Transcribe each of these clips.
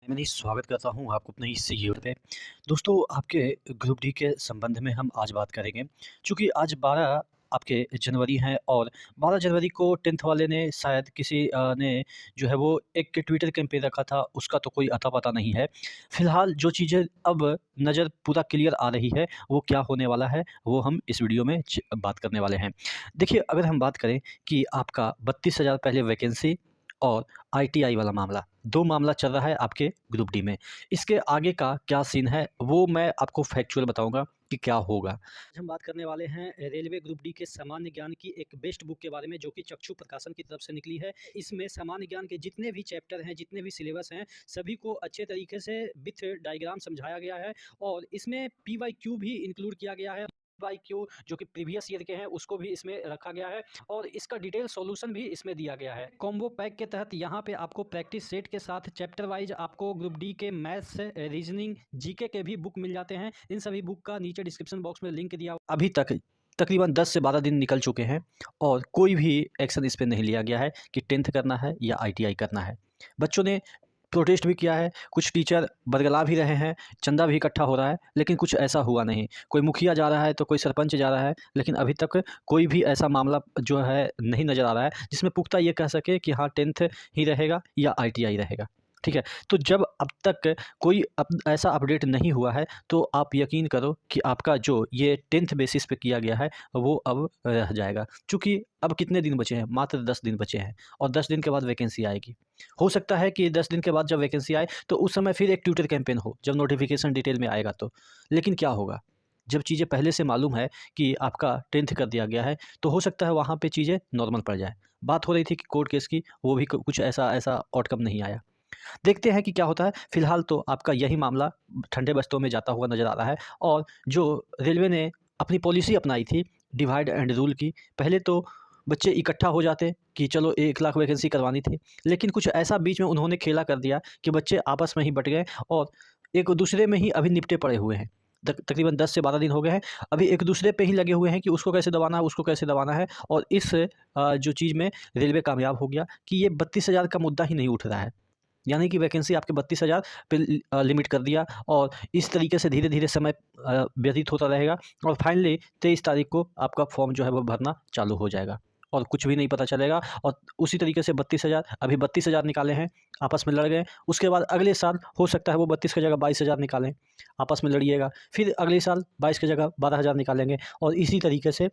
मैं स्वागत करता हूँ आपको अपने इस यूट्यूब पे। दोस्तों, आपके ग्रुप डी के संबंध में हम आज बात करेंगे। चूँकि आज 12 आपके जनवरी हैं और 12 जनवरी को 10th वाले ने शायद किसी ने जो है वो एक ट्विटर कैंपेन रखा था, उसका तो कोई अता-पता नहीं है। फ़िलहाल जो चीज़ें अब नज़र पूरा क्लियर आ रही है, वो क्या होने वाला है, वो हम इस वीडियो में बात करने वाले हैं। देखिए, अगर हम बात करें कि आपका 32,000 पहले वैकेंसी और आईटीआई वाला मामला, 2 मामला चल रहा है आपके ग्रुप डी में। इसके आगे का क्या सीन है, वो मैं आपको फैक्चुअल बताऊँगा कि क्या होगा। आज हम बात करने वाले हैं रेलवे ग्रुप डी के सामान्य ज्ञान की एक बेस्ट बुक के बारे में, जो कि चक्षु प्रकाशन की तरफ से निकली है। इसमें सामान्य ज्ञान के जितने भी चैप्टर हैं, जितने भी सिलेबस हैं, सभी को अच्छे तरीके से विथ डायग्राम समझाया गया है और इसमें पीवाईक्यू भी इंक्लूड किया गया है। पीवाईक्यू जो कि प्रीवियस ईयर के हैं, उसको भी इसमें रखा गया है और इसका डिटेल सॉल्यूशन भी इसमें दिया गया है। कॉम्बो पैक के तहत यहाँ पे आपको प्रैक्टिस सेट के साथ चैप्टर वाइज आपको ग्रुप डी के मैथ्स, रीजनिंग, जीके के भी बुक मिल जाते हैं। इन सभी बुक का नीचे डिस्क्रिप्शन बॉक्स में लिंक दिया। अभी तक तकरीबन 10 से 12 दिन निकल चुके हैं और कोई भी एक्शन इस पे नहीं लिया गया है कि 10th करना है या आईटीआई करना है। बच्चों ने प्रोटेस्ट भी किया है, कुछ टीचर बरगला भी रहे हैं, चंदा भी इकट्ठा हो रहा है, लेकिन कुछ ऐसा हुआ नहीं। कोई मुखिया जा रहा है तो कोई सरपंच जा रहा है, लेकिन अभी तक कोई भी ऐसा मामला जो है नहीं नज़र आ रहा है, जिसमें पुख्ता ये कह सके कि हाँ 10th ही रहेगा या आईटीआई रहेगा। ठीक है? तो जब अब तक कोई ऐसा अपडेट नहीं हुआ है, तो आप यकीन करो कि आपका जो ये 10th बेसिस पे किया गया है, वो अब रह जाएगा। चूँकि अब कितने दिन बचे हैं? मात्र 10 दिन बचे हैं और 10 दिन के बाद वैकेंसी आएगी। हो सकता है कि 10 दिन के बाद जब वैकेंसी आए तो उस समय फिर एक ट्विटर कैंपेन हो, जब नोटिफ़िकेशन डिटेल में आएगा तो। लेकिन क्या होगा? जब चीज़ें पहले से मालूम है कि आपका 10th कर दिया गया है, तो हो सकता है वहाँ पे चीज़ें नॉर्मल पड़ जाएँ। बात हो रही थी कि कोर्ट केस की, वो भी कुछ ऐसा ऐसा आउटकम नहीं आया। देखते हैं कि क्या होता है। फिलहाल तो आपका यही मामला ठंडे बस्तों में जाता हुआ नज़र आ रहा है और जो रेलवे ने अपनी पॉलिसी अपनाई थी डिवाइड एंड रूल की, पहले तो बच्चे इकट्ठा हो जाते कि चलो 1 लाख वैकेंसी करवानी थी। लेकिन कुछ ऐसा बीच में उन्होंने खेला कर दिया कि बच्चे आपस में ही बँट गए और एक दूसरे में ही अभी निपटे पड़े हुए हैं। तकरीबन 10 से 12 दिन हो गए हैं। अभी एक दूसरे पे ही लगे हुए हैं कि उसको कैसे दबाना है, उसको कैसे दबाना है और इस जो चीज़ में रेलवे कामयाब हो गया कि ये 32,000 का मुद्दा ही नहीं उठ रहा है। यानी कि वैकेंसी आपके 32,000 पे लिमिट कर दिया और इस तरीके से धीरे-धीरे समय व्यतीत होता रहेगा और फाइनली 23 तारीख को आपका फॉर्म जो है वो भरना चालू हो जाएगा और कुछ भी नहीं पता चलेगा और उसी तरीके से 32,000 अभी 32,000 निकाले हैं, आपस में लड़ गए। उसके बाद अगले साल हो सकता है वो 32 की जगह 22,000 निकालें, आपस में लड़िएगा। फिर अगले साल 22 की जगह 12,000 निकालेंगे और इसी तरीके से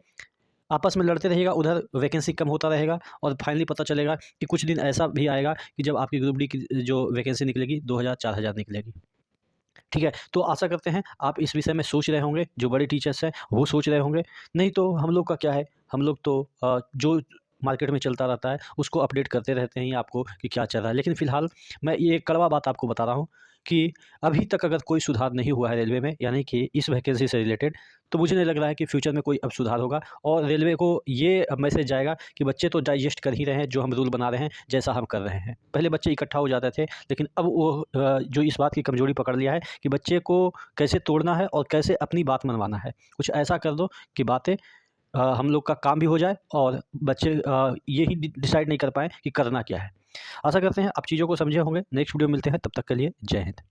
आपस में लड़ते रहिएगा, उधर वैकेंसी कम होता रहेगा और फाइनली पता चलेगा कि कुछ दिन ऐसा भी आएगा कि जब आपकी ग्रुप डी की जो वैकेंसी निकलेगी 2,000 4,000 निकलेगी। ठीक है? तो आशा करते हैं आप इस विषय में सोच रहे होंगे, जो बड़े टीचर्स हैं वो सोच रहे होंगे। नहीं तो हम लोग का क्या है, हम लोग तो जो मार्केट में चलता रहता है उसको अपडेट करते रहते हैं आपको कि क्या चल रहा है। लेकिन फ़िलहाल मैं ये कड़वा बात आपको बता रहा हूँ कि अभी तक अगर कोई सुधार नहीं हुआ है रेलवे में, यानी कि इस वैकेंसी से रिलेटेड, तो मुझे नहीं लग रहा है कि फ्यूचर में कोई अब सुधार होगा और रेलवे को ये मैसेज जाएगा कि बच्चे तो डाइजेस्ट कर ही रहे हैं जो हम रूल बना रहे हैं, जैसा हम कर रहे हैं। पहले बच्चे इकट्ठा हो जाते थे, लेकिन अब वो जो इस बात की कमज़ोरी पकड़ लिया है कि बच्चे को कैसे तोड़ना है और कैसे अपनी बात मनवाना है। कुछ ऐसा कर दो कि बातें हम लोग का काम भी हो जाए और बच्चे ये ही डिसाइड नहीं कर पाएँ कि करना क्या है। आशा करते हैं आप चीज़ों को समझे होंगे। नेक्स्ट वीडियो में मिलते हैं, तब तक के लिए जय हिंद।